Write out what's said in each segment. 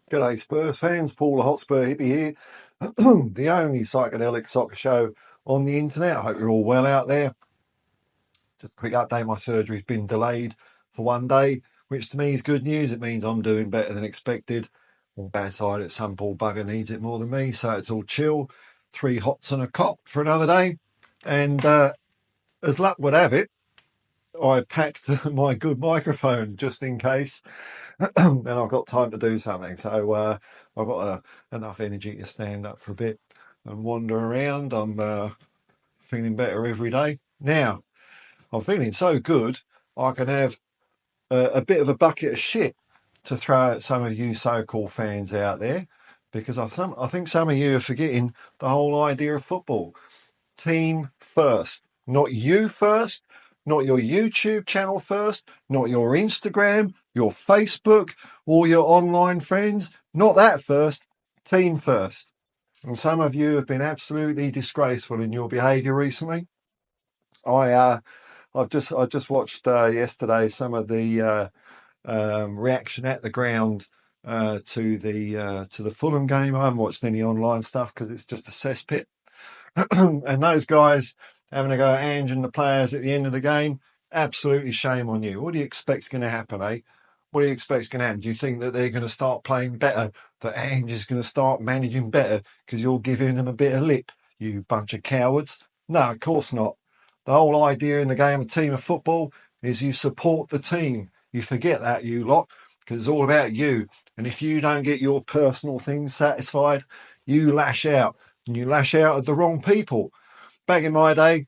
G'day Spurs fans, Paul the Hotspur hippie here. The only psychedelic soccer show on the internet. I hope you're all well out there. Just a quick update, my surgery's been delayed for 1 day, which to me is good news. It means I'm doing better than expected. On bad side, it's some poor bugger needs it more than me, so it's all chill. 3 hots and a cot for another day. And as luck would have it, I packed my good microphone just in case. And I've got time to do something. So I've got enough energy to stand up for a bit and wander around. I'm feeling better every day. Now, I'm feeling so good, I can have a bit of a bucket of shit to throw at some of you so-called fans out there, because I think some of you are forgetting the whole idea of football. Team first, not you first, not your YouTube channel first, not your Instagram, your Facebook, or your online friends, not that first, team first. And some of you have been absolutely disgraceful in your behaviour recently. I just watched yesterday some of the reaction at the ground to the Fulham game. I haven't watched any online stuff because it's just a cesspit. And those guys having a go at Ange and the players at the end of the game, absolutely shame on you. What do you expect's going to happen, eh? What do you expect's going to happen? Do you think that they're going to start playing better? That Ange is going to start managing better because you're giving them a bit of lip, you bunch of cowards? No, of course not. The whole idea in the game of team of football is you support the team. You forget that, you lot, because it's all about you. And if you don't get your personal things satisfied, you lash out. And you lash out at the wrong people. Back in my day,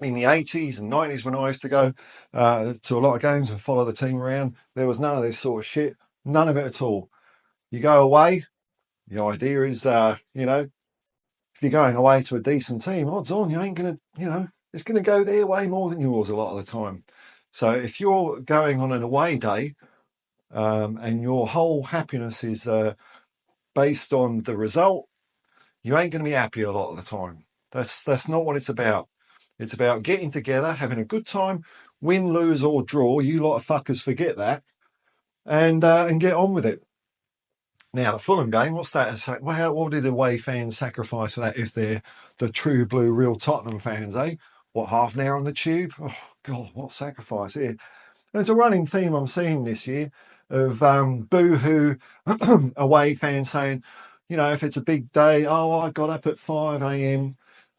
in the 80s and 90s, when I used to go to a lot of games and follow the team around, there was none of this sort of shit. None of it at all. You go away, the idea is, if you're going away to a decent team, odds on you ain't going to, it's going to go their way more than yours a lot of the time. So if you're going on an away day and your whole happiness is based on the result, you ain't going to be happy a lot of the time. That's not what it's about. It's about getting together, having a good time, win, lose or draw. You lot of fuckers forget that, and get on with it. Now the Fulham game, what's that? Well, what did away fans sacrifice for that if they're the true blue, real Tottenham fans, eh? What, half an hour on the tube? Oh God, what sacrifice here! And it's a running theme I'm seeing this year of boo-hoo away fans saying, if it's a big day, oh, I got up at 5 a.m.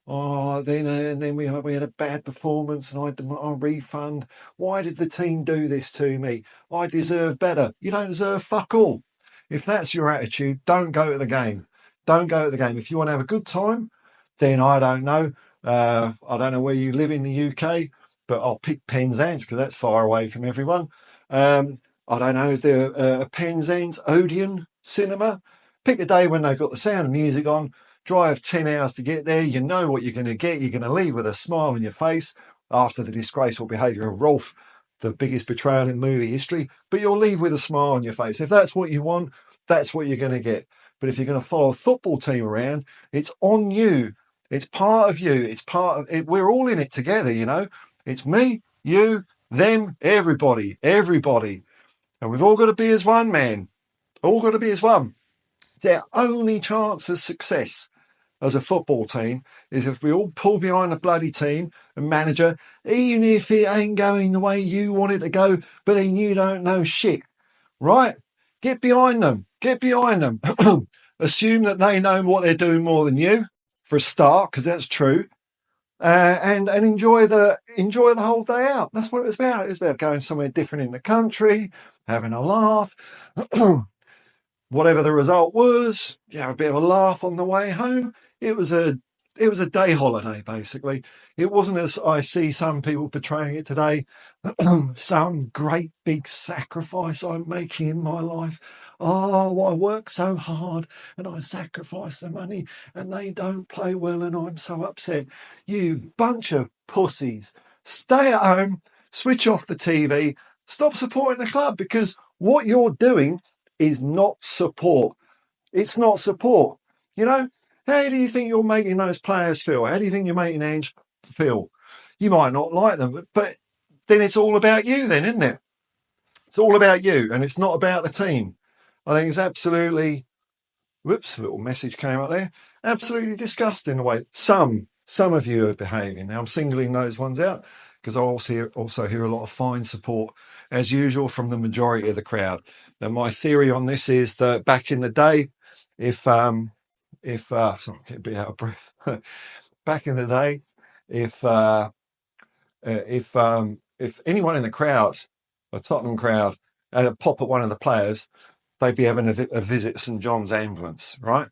Oh, then we had a bad performance and I refund. Why did the team do this to me? I deserve better. You don't deserve fuck all. If that's your attitude, don't go to the game. Don't go to the game. If you want to have a good time, then I don't know. I don't know where you live in the UK, but I'll pick Penzance because that's far away from everyone. I don't know, is there a Penzance Odeon cinema? Pick a day when they've got the sound of music on, drive 10 hours to get there. You know what you're going to get. You're going to leave with a smile on your face after the disgraceful behaviour of Rolf, the biggest betrayal in movie history, but you'll leave with a smile on your face. If that's what you want, that's what you're going to get. But if you're going to follow a football team around, it's on you. It's part of you. It's part of it. We're all in it together, It's me, you, them, everybody. And we've all got to be as one, man. All got to be as one. It's our only chance of success as a football team is if we all pull behind the bloody team and manager, even if it ain't going the way you want it to go, but then you don't know shit, right? Get behind them. Assume that they know what they're doing more than you, for a start, because that's true. And enjoy the whole day out. That's what it was about. It was about going somewhere different in the country, having a laugh. Whatever the result was, a bit of a laugh on the way home. It was a day holiday, basically. It wasn't, as I see some people portraying it today, some great big sacrifice I'm making in my life. Oh, I work so hard and I sacrifice the money and they don't play well and I'm so upset. You bunch of pussies. Stay at home, switch off the TV, stop supporting the club, because what you're doing is not support. It's not support. How do you think you're making those players feel? How do you think you're making Ange feel? You might not like them, but then it's all about you then, isn't it? It's all about you and it's not about the team. I think it's absolutely, whoops, a little message came up there. Absolutely disgusting the way some of you are behaving. Now I'm singling those ones out because I also hear a lot of fine support as usual from the majority of the crowd. Now my theory on this is that back in the day, sorry, I'm getting a bit out of breath. Back in the day, if if anyone in the crowd, a Tottenham crowd, had a pop at one of the players, they'd be having a visit St John's ambulance, right?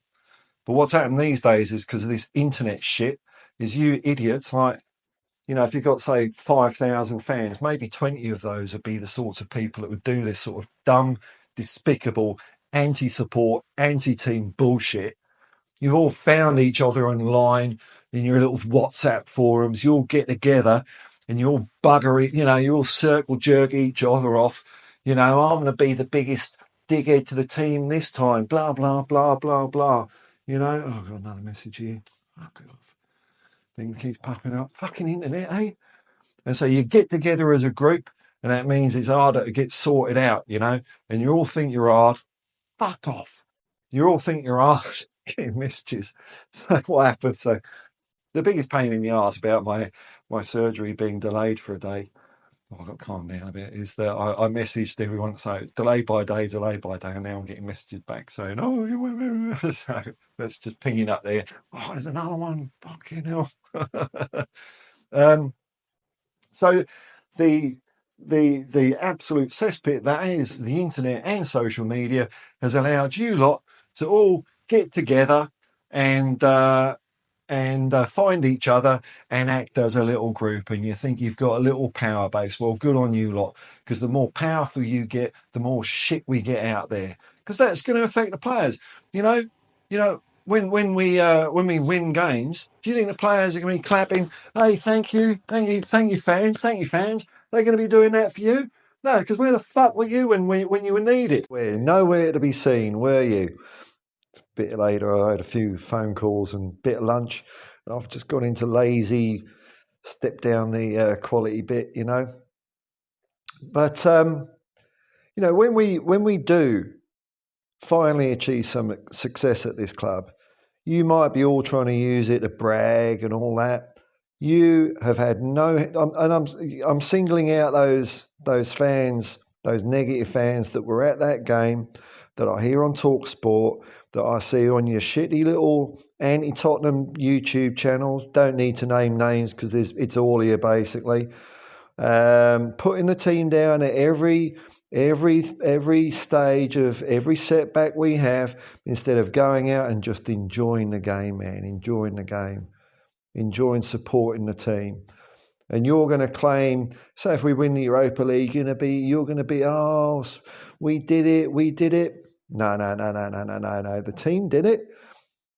But what's happened these days is because of this internet shit, is you idiots, like, if you've got, say, 5,000 fans, maybe 20 of those would be the sorts of people that would do this sort of dumb, despicable, anti-support, anti-team bullshit. You've all found each other online in your little WhatsApp forums. You all get together and you all bugger it, you all circle jerk each other off. I'm going to be the biggest dickhead to the team this time, blah, blah, blah, blah, blah. Oh, I've got another message here. Fuck off. Thing keeps popping up. Fucking internet, eh? And so you get together as a group, and that means it's harder to get sorted out, and you all think you're hard. Fuck off. You all think you're hard. Getting messages. So what happened? So the biggest pain in the arse about my surgery being delayed for a day, I've got to calm down a bit, is that I messaged everyone, so delayed by day, and now I'm getting messages back saying, oh, so that's just pinging up there. Oh, there's another one. Fucking hell. So the absolute cesspit that is the internet and social media has allowed you lot to all get together and find each other and act as a little group, and you think you've got a little power base. Well, good on you lot, because the more powerful you get, the more shit we get out there, because that's going to affect the players. When we win games, do you think the players are going to be clapping, hey, thank you, fans, they're going to be doing that for you? No, because where the fuck were you when you were needed? We're nowhere to be seen, were you? A bit later, I had a few phone calls and a bit of lunch. I've just gone into lazy, step down the quality bit, But when we do finally achieve some success at this club, you might be all trying to use it to brag and all that. You have had no, and I'm singling out those fans, those negative fans that were at that game, that I hear on TalkSport, that I see on your shitty little anti-Tottenham YouTube channels. Don't need to name names because it's all here basically. Putting the team down at every stage of every setback we have, instead of going out and just enjoying the game, man, enjoying supporting the team. And you're going to claim, so if we win the Europa League, you're going to be, oh, we did it. No. The team did it.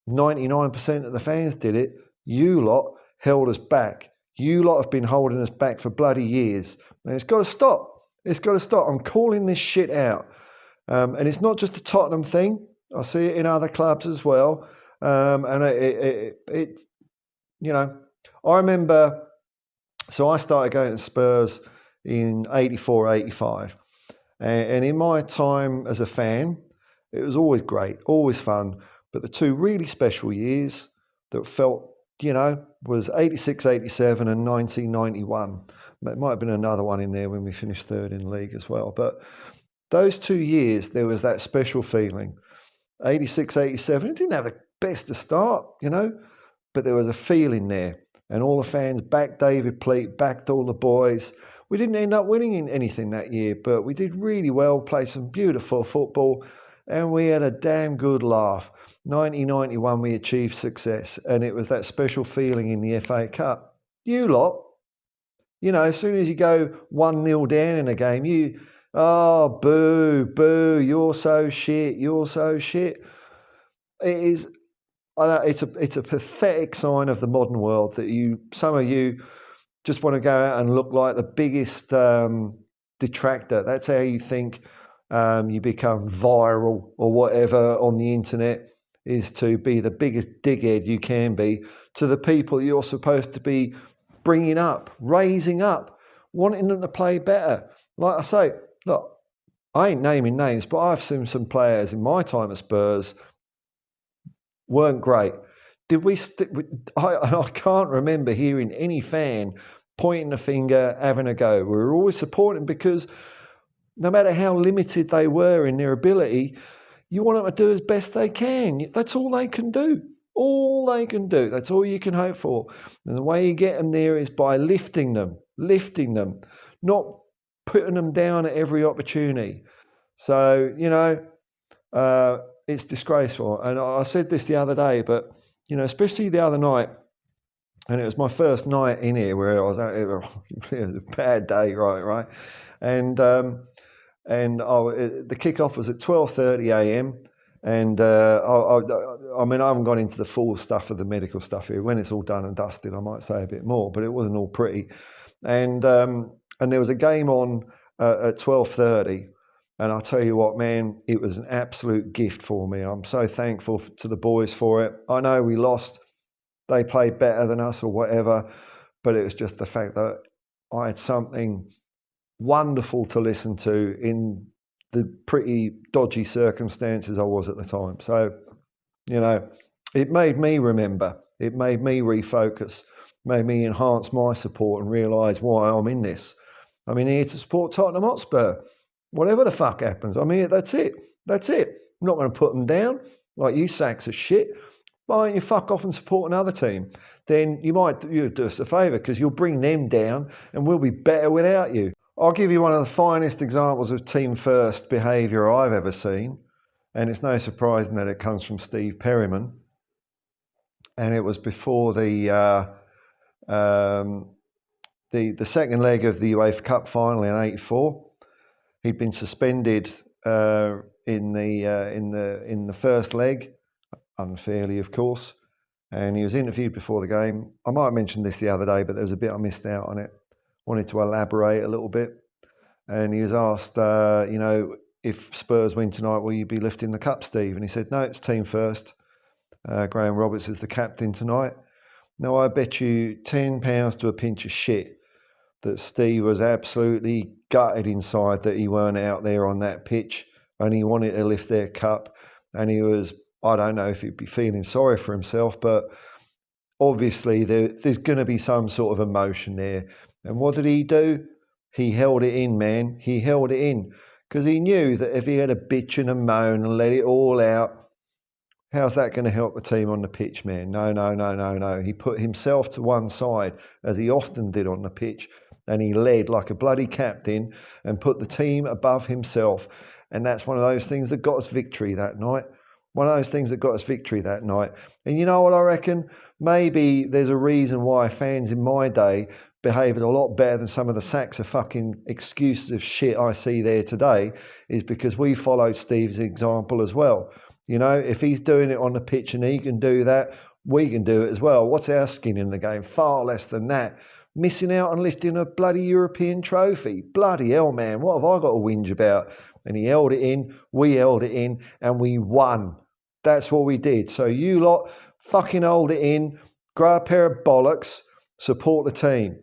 99% of the fans did it. You lot held us back. You lot have been holding us back for bloody years. And it's got to stop. It's got to stop. I'm calling this shit out. And it's not just a Tottenham thing. I see it in other clubs as well. And I remember, so I started going to Spurs in 84, 85. And in my time as a fan, it was always great, always fun. But the two really special years that felt, was 86, 87 and 1991. There might have been another one in there when we finished third in the league as well. But those 2 years, there was that special feeling. 86, 87, it didn't have the best to start, but there was a feeling there. And all the fans backed David Pleat, backed all the boys. We didn't end up winning anything that year, but we did really well, played some beautiful football, and we had a damn good laugh. 1991, we achieved success, and it was that special feeling in the FA Cup. You lot, as soon as you go 1-0 down in a game, oh, boo, you're so shit. It is, it's a pathetic sign of the modern world that some of you just want to go out and look like the biggest detractor. That's how you think you become viral or whatever on the internet, is to be the biggest dickhead you can be to the people you're supposed to be bringing up, raising up, wanting them to play better. Like I say, look, I ain't naming names, but I've seen some players in my time at Spurs weren't great. Did we stick with, I can't remember hearing any fan pointing a finger, having a go. We were always supporting because no matter how limited they were in their ability, you want them to do as best they can. That's all they can do. All they can do. That's all you can hope for. And the way you get them there is by lifting them, not putting them down at every opportunity. So, it's disgraceful. And I said this the other day, but, especially the other night, and it was my first night in here where I was out. It was a bad day, right? And the kickoff was at 12:30 a.m. And I mean, I haven't gone into the full stuff of the medical stuff here. When it's all done and dusted, I might say a bit more, but it wasn't all pretty. And there was a game on at 12:30. And I'll tell you what, man, it was an absolute gift for me. I'm so thankful to the boys for it. I know we lost. They played better than us or whatever. But it was just the fact that I had something wonderful to listen to in the pretty dodgy circumstances I was at the time. So, it made me remember. It made me refocus. Made me enhance my support and realise why I'm in this. I'm in here to support Tottenham Hotspur. Whatever the fuck happens, I'm here. That's it. I'm not going to put them down like you sacks of shit. Why don't you fuck off and support another team? Then you'll do us a favour because you'll bring them down and we'll be better without you. I'll give you one of the finest examples of team first behaviour I've ever seen. And it's no surprise that it comes from Steve Perryman. And it was before the second leg of the UEFA Cup final in '84. He'd been suspended in the first leg, unfairly, of course, and he was interviewed before the game. I might have mentioned this the other day, but there was a bit I missed out on it. Wanted to elaborate a little bit, and he was asked, if Spurs win tonight, will you be lifting the cup, Steve? And he said, no, it's team first. Graham Roberts is the captain tonight. Now, I bet you £10 to a pinch of shit that Steve was absolutely gutted inside that he weren't out there on that pitch and he wanted to lift their cup. And he was, I don't know if he'd be feeling sorry for himself, but obviously there's going to be some sort of emotion there. And what did he do? He held it in, man. He held it in because he knew that if he had a bitch and a moan and let it all out, how's that going to help the team on the pitch, man? No. He put himself to one side, as he often did on the pitch, and he led like a bloody captain and put the team above himself. And that's one of those things that got us victory that night. And you know what I reckon? Maybe there's a reason why fans in my day behaved a lot better than some of the sacks of fucking excuses of shit I see there today, is because we followed Steve's example as well. If he's doing it on the pitch and he can do that, we can do it as well. What's our skin in the game? Far less than that. Missing out on lifting a bloody European trophy. Bloody hell, man. What have I got to whinge about? And he held it in, we held it in, and we won. That's what we did. So you lot fucking hold it in, grow a pair of bollocks, support the team.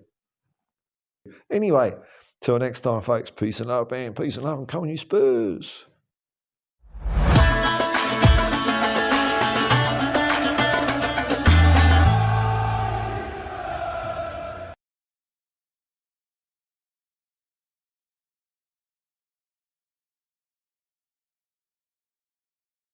Anyway, till next time, folks. Peace and love, man. Peace and love, and come on, you Spurs.